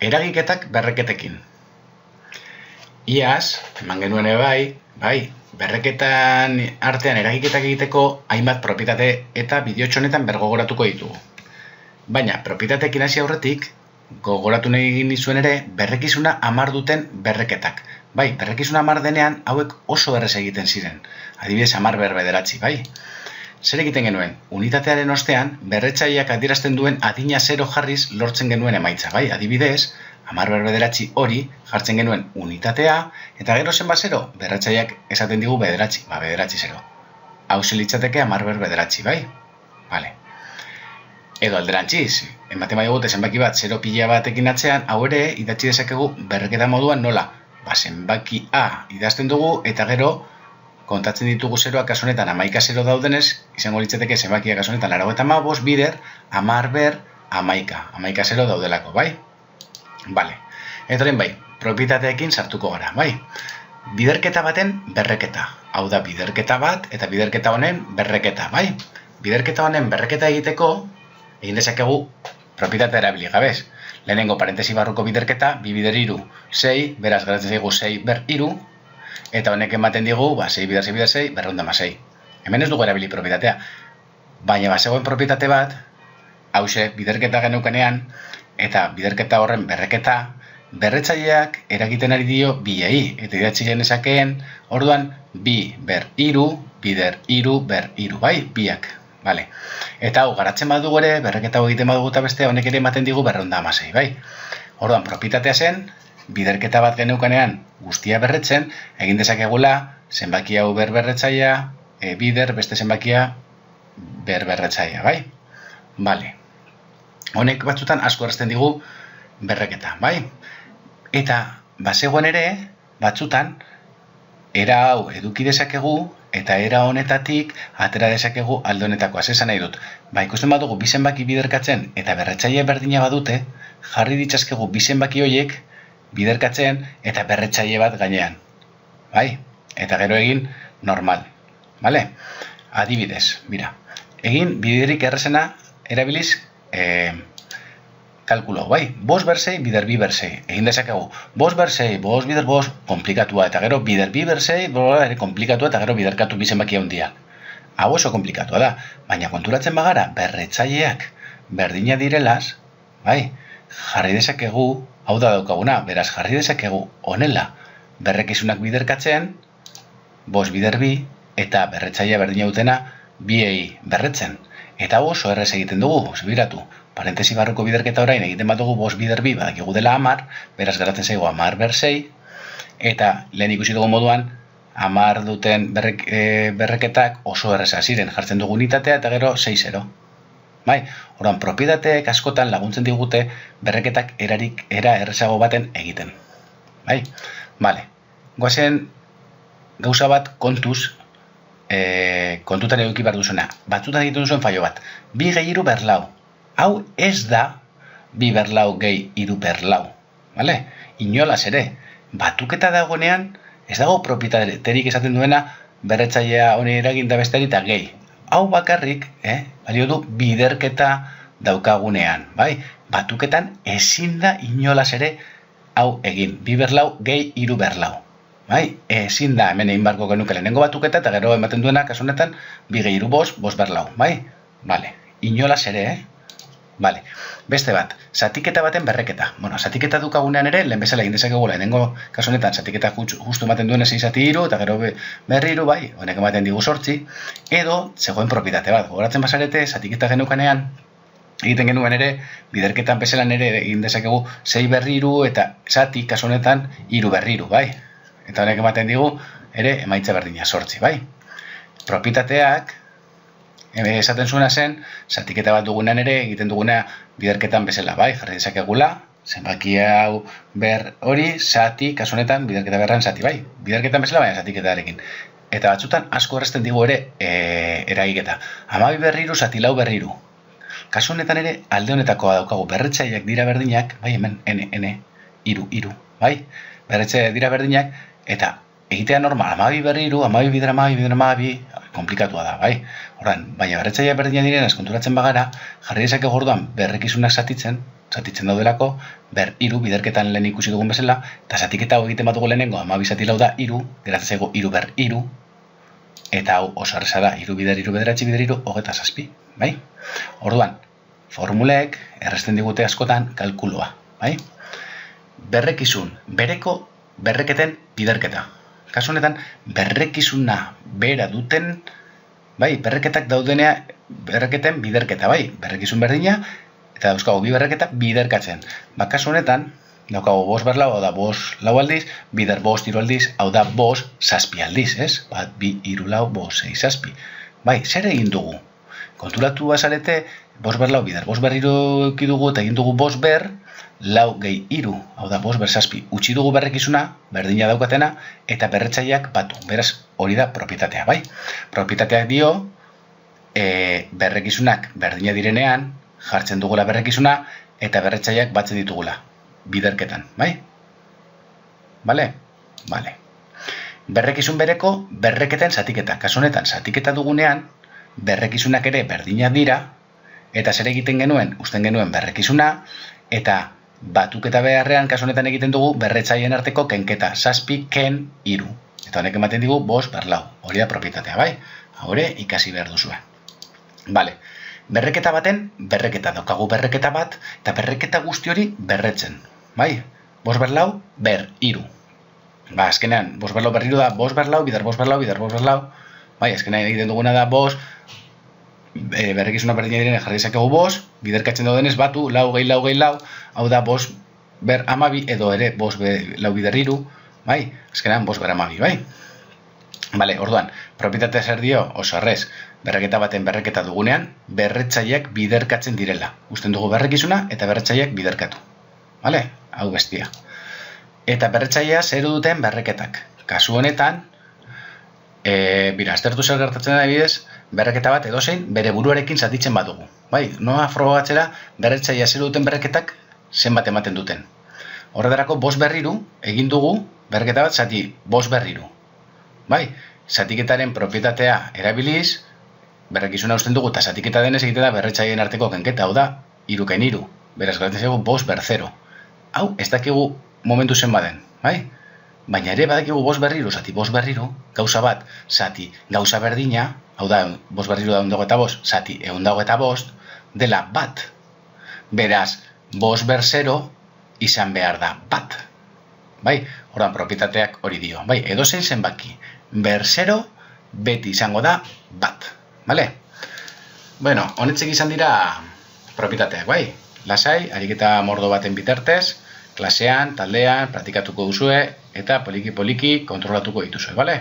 eragiketak berreketekin. Iaz, eman genuen bai, berreketan artean eragiketak egiteko hainbat propietate eta bideotxo honetan bergogoratuko ditugu. Baina, propietateekin hasi aurretik, gogoratu nahi egin nizuen ere, berrekizuna 10 duten berreketak. Bai, berrekizuna 10 denean, hauek oso errez egiten ziren. Adibidez, 10 bederatzi, bai. Zer egiten genuen? Unitatearen ostean, berretzaileak adierazten duen adina 0 jarriz lortzen genuen emaitza, bai. Adibidez, 10 bederatzi hori jartzen genuen unitatea, eta gero zenbat 0, berretzaileak esaten digu bederatzi, bederatzi 0. Hau litzateke 10 bederatzi, bai? Vale. Edo alderantziz, ematen bai dugute zenbaki bat 0 pila batekin atzean, hau ere idatzi dezakegu berreketa moduan nola? Zenbaki A idazten dugu eta gero kontatzen ditugu 0ak kasu honetan 11 0 daudenez, izango litzateke zenbakiak kasu honetan 95 bider 10 ber 11, 11 0 daudelako, bai? Vale. Eta bai, propietateekin sartuko gara, bai? Biderketa baten berreketa. Hau da biderketa bat eta biderketa honen berreketa, bai? Biderketa honen berreketa egiteko egin dezakegu propietatea erabili gabez. Lehenengo parentesi barruko biderketa, 2 bider 3, 6, beraz geratzen zaigu 6 ber 3, eta honek ematen digu, 6 bider 6 bider 6, berrehun 6. Hemen ez dugu erabili propietatea. Baina bazegoen propietate bat, hauxe, biderketa geneukanean, eta biderketa horren berreketa, berretzaileak eragiten ari dio biei, eta idatzi genezakeen, orduan, 2 ber 3, bider 3 ber 3, bai, biak. Vale. Eta hau, garatzen badugu ere, berreketa hau egiten badugu eta beste, honek ere ematen digu 206, bai. Orduan, propietatea zen, biderketa bat geneukanean guztia berretzen, egin dezakegula, zenbaki hau berretzailea, bider beste zenbakia berretzailea, bai? Vale. Honek batzutan asko errazten digu berreketa, bai? Eta, bazegoen ere, batzutan, era hau eduki dezakegu, eta era honetatik atera dezakegu alde honetakoa. Esan nahi dut, ikusten badugu bi zenbaki biderkatzen eta berretzaile berdina badute, jarri ditzazkegu bi zenbaki horiek biderkatzen eta berretzaile bat gainean. Bai? Eta gero egin normal. Vale? Adibidez, mira. Egin biderik errezena erabiliz kalkulo, bai? 5 ber 6, bider 2 ber 6. Egin dezakegu, 5 ber 6, 5 bider 5, komplikatua, eta gero bider 2 ber 6, ere komplikatua, eta gero biderkatu bi zenbaki handia. Hau oso komplikatua da, baina konturatzen bagara, berretzaileak berdina direlaz, bai? Jarri dezakegu, hau da daukaguna, beraz jarri dezakegu honela, berrekizunak biderkatzen, 5 bider 2, eta berretzailea berdina dutena, biei berretzen. Eta oso errez egiten dugu, zibiratu. Parentesi barruko biderketa orain egiten bat dugu 5 bider 2, badakigu dela 10, beraz geratzen zaigu 10 ber 6, eta lehen ikusi dugu moduan, 10 duten berreketak oso erreza ziren, jartzen dugu unitatea eta gero 6-0. Bai, orduan, propietateek askotan laguntzen digute berreketak era errezago baten egiten. Bai, bale. Goazen gauza bat kontuz, kontutan eduki behar duzuna. Batzutan egiten duzuen fallo bat. 2 gehi 3 ber 4. Hau ez da 2 ber 4 gehi 3 ber 4. Vale? Inolaz ere. Batuketa dagoenean, ez dago propietaterik esaten duena berretzailea honi eragin da besteari eta gehi. Hau bakarrik, balio du biderketa daukagunean. Bai? Batuketan ezin da inolaz ere hau egin. 2 ber 4 gehi 3 ber 4. Bai, ezin da hemen egin barko genuke lehenengo batuketa eta gero ematen duena, kasu honetan, 2 gehi 3 5 ber 4, bai? Vale, inolaz ere, Vale, beste bat, zatiketa baten berreketa. Bueno, zatiketa dukagunean ere, lehen bezala egin dezakegu lehenengo kasu honetan, zatiketa justu ematen duen 6 zati 3, eta gero berri 3, bai, honek ematen digu 8, edo, zegoen propietate bat, gogoratzen basarete, zatiketa genukanean, egiten genuen ere, biderketan bezelan ere egin dezakegu 6 berri 3, eta zati kasu honetan 3 berri 3, bai? Eta honek ematen digu, ere, emaitza berdina 8, bai? Propietateak, esaten zuena zen, zatiketa bat dugunean ere, egiten duguna biderketan bezala, bai? Jarri dezakegula, zenbaki hau ber hori, zati, kasu honetan, biderketa berran zati, bai? Biderketan bezala, baina zatiketarekin. Eta batzutan, asko errezten digu ere, eragiketa. 12 berri 3, zati 4 berri 3. Kasu honetan ere, alde honetakoa daukagu, berretzaileak dira berdinak, bai, hemen, n, 3, bai? Berretzaileak dira berdinak, eta egitea normal, 12 berri 3, 12 bider 12, bider 12, komplikatua da, bai? Horren, baina berretzaileak berdinak diren konturatzen bagara, jarri dezakegu orduan berrekizunak zatitzen, zatitzen daudelako, ber iru biderketan lehen ikusi dugun bezala, eta zatiketa hau egiten batugu lehenengo, 12 zati lau da iru, geratzen zaigu iru ber iru, eta hau oso erreza da, iru bederatzi bider iru, 27, bai? Orduan, formulek erresten digute askotan kalkuloa, bai? Berrekizun, bereko berreketen biderketa. Kasu honetan, berrekizuna bera duten, bai, berreketak daudenea berreketen biderketa, bai, berrekizun berdina, eta dauzkagu bi berreketa biderkatzen. Ba, kasu honetan, daukagu 5 ber lau, hau da 5 lau aldiz, bider 5 hiru aldiz, hau da 5 zazpi aldiz, ez? Bat, 2, 3, 4, 5, 6, zazpi. Bai, zer egin dugu? Konturatu bazarete, 5 ber lau, bider 5 ber hiru dugu, eta egin dugu 5 ber, lau gehi iru, hau da 5 ber zazpi, utzi dugu berrekizuna, berdina daukatena, eta berretzaileak batu. Beraz, hori da propietatea, bai? Propietateak dio, berrekizunak berdina direnean, jartzen dugula berrekizuna, eta berretzaileak batzen ditugula, biderketan, bai? Bale? Bale. Berrekizun bereko, berreketen zatiketa. Kasu honetan, zatiketa dugunean, berrekizunak ere berdinak dira, eta zer egiten genuen, uzten genuen berrekizuna, eta batuketa beharrean, kasu honetan egiten dugu, berretzaileen arteko kenketa, zazpi, ken, iru. Eta honek ematen digu, 5 ber lau. Hori da propietatea, bai? Hore, ikasi behar duzue. Bale, berreketa baten, berreketa daukagu berreketa bat, eta berreketa guzti hori berretzen. Bai? 5 ber lau, ber, iru. Ba, azkenean, 5 ber lau ber iru da, 5 ber lau, bider 5 ber lau, bider 5 ber lau. Bai, azkenean egiten duguna da 5, berrekizuna berdina direne jarri dezakegu 5, biderkatzen daudenez batu, lau gehi lau, hau da 5 ber 12 edo ere 5 lau bider iru, bai? Azkenean 5 ber 12, bai? Bale, orduan, propietatea zer dio, oso errez, berreketa baten berreketa dugunean, berretzaileak biderkatzen direla. Uzten dugu berrekizuna eta berretzaileak biderkatu. Bale? Hau bestia. Eta berretzailea zer duten berreketak. Kasu honetan, aztertu zer gertatzen da bidez, berreketa bat edozein bere buruarekin zatitzen badugu. Bai, noa frogatzera berretzailea zer duten berreketak zenbat ematen duten. Horretarako 5 ber hiru egin dugu berreketa bat zati 5 ber hiru. Bai, zatiketaren propietatea erabiliz, berrekizuna uzten dugu eta zatiketa denez egiten da berretzaileen arteko kenketa, hau da, irukain iru. Beraz, geratzen zaigu 5 ber 0. Hau, ez dakigu momentu zen baden, bai? Baina ere badakigu 5 ber hiru, zati 5 ber hiru, gauza bat, zati gauza berdina, hau da, 5 ber hiru da 125, zati 125, dela bat. Beraz, 5 ber 0 izan behar da bat. Bai, ordan propietateak hori dio. Bai, edozein zenbaki, ber 0 beti izango da bat. Bale? Bueno, honetzek izan dira propietateak, bai? Lasai, ariketa mordo baten bitartez, klasean, taldean, praktikatuko duzue, eta poliki-poliki kontrolatuko dituzue, bale?